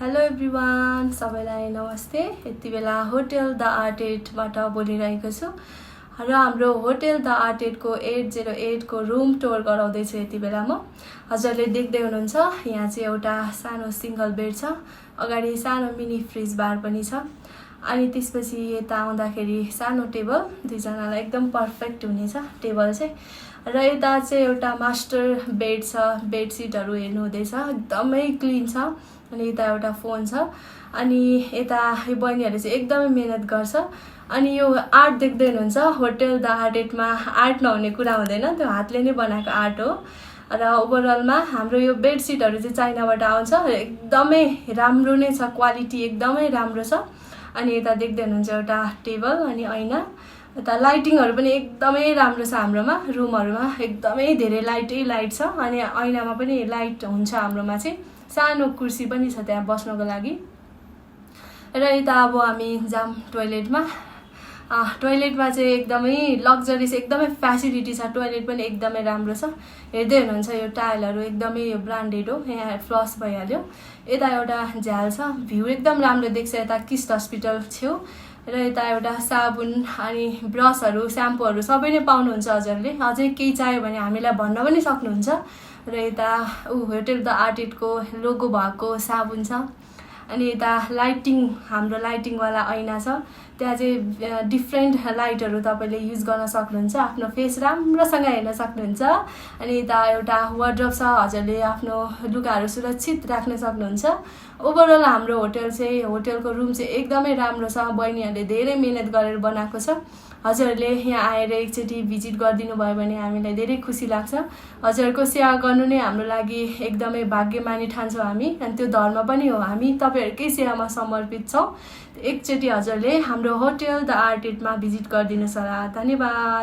Hello everyone, सबैलाई नमस्ते। यति बेला होटल द आर्टेटबाट बोलिरहेको छु र हाम्रो होटल द आर्टेटको 808 को रुम टुर गराउँदैछु। यति बेला म हजुरले देख्दै हुनुहुन्छ, यहाँ चाहिँ एउटा सानो सिंगल बेड छ, अगाडि सानो मिनी फ्रिज बार पनि छ, अनि त्यसपछि यता आउँदाखेरि सानो टेबल, दुईजनालाई एकदम पर्फेक्ट हुनेछ टेबल चाहिँ। र यता चाहिँ एउटा मास्टर बेड छ, बेडसिटहरू हेर्नु हुँदैछ, एकदमै क्लिन छ। अनि यता एउटा फोन छ, अनि यता यो बहिनीहरूले चाहिँ एकदमै मेहनत गर्छ। अनि यो आर्ट देख्दै हुनुहुन्छ, होटल द आर्टेटमा आर्ट नहुने कुरा हुँदैन, त्यो हातले नै बनाएको आर्ट हो। र ओभरअलमा हाम्रो यो बेडसिटहरू चाहिँ चाइनाबाट आउँछ, एकदमै राम्रो नै छ, क्वालिटी एकदमै राम्रो छ। अनि यता देख्दै हुनुहुन्छ एउटा टेबल अनि ऐना, यता लाइटिङहरू पनि एकदमै राम्रो छ हाम्रोमा। रुमहरूमा एकदमै धेरै लाइट छ, अनि ऐनामा पनि लाइट हुन्छ हाम्रोमा चाहिँ। सानो कुर्सी पनि छ त्यहाँ बस्नको लागि। र यता अब हामी जाम टोइलेटमा चाहिँ एकदमै लग्जरियस, एकदमै फेसिलिटी छ, टोइलेट पनि एकदमै राम्रो छ। हेर्दै हुनुहुन्छ यो टाइलहरू एकदमै यो ब्रान्डेड हो, यहाँ फ्लस भइहाल्यो। यता एउटा झ्याल छ, भ्यू एकदम राम्रो देख्छ यता किस्ट हस्पिटल छेउ। र यता एउटा साबुन अनि ब्रसहरू, स्याम्पूहरू सबै नै पाउनुहुन्छ हजुरले। अझै केही चाहियो भने हामीलाई भन्न पनि सक्नुहुन्छ। र यता होटल द आर्टेटको लोगो भएको साबुन छ। अनि यता लाइटिङ, हाम्रो लाइटिङवाला ऐना छ, त्यहाँ चाहिँ डिफ्रेन्ट लाइटहरू तपाईँले युज गर्न सक्नुहुन्छ, आफ्नो फेस राम्रोसँग हेर्न सक्नुहुन्छ। अनि यता एउटा वार्डरोब छ, हजुरले आफ्नो लुगाहरू सुरक्षित राख्न सक्नुहुन्छ। ओभरअल हाम्रो होटलको रुम चाहिँ एकदमै राम्रो छ, बहिनीहरूले धेरै मेहनत गरेर बनाएको छ। हजुरहरूले यहाँ आएर एकचोटि भिजिट गरिदिनु भयो भने हामीलाई धेरै खुसी लाग्छ। हजुरहरूको सेवा गर्नु नै हाम्रो लागि एकदमै भाग्यमानी ठान्छौँ हामी, अनि त्यो धर्म पनि हो, हामी तपाईँहरूकै सेवामा समर्पित छौँ। एकचोटि हजुरले हाम्रो होटल द आर्टेटमा भिजिट गरिदिनुहोस् होला। धन्यवाद।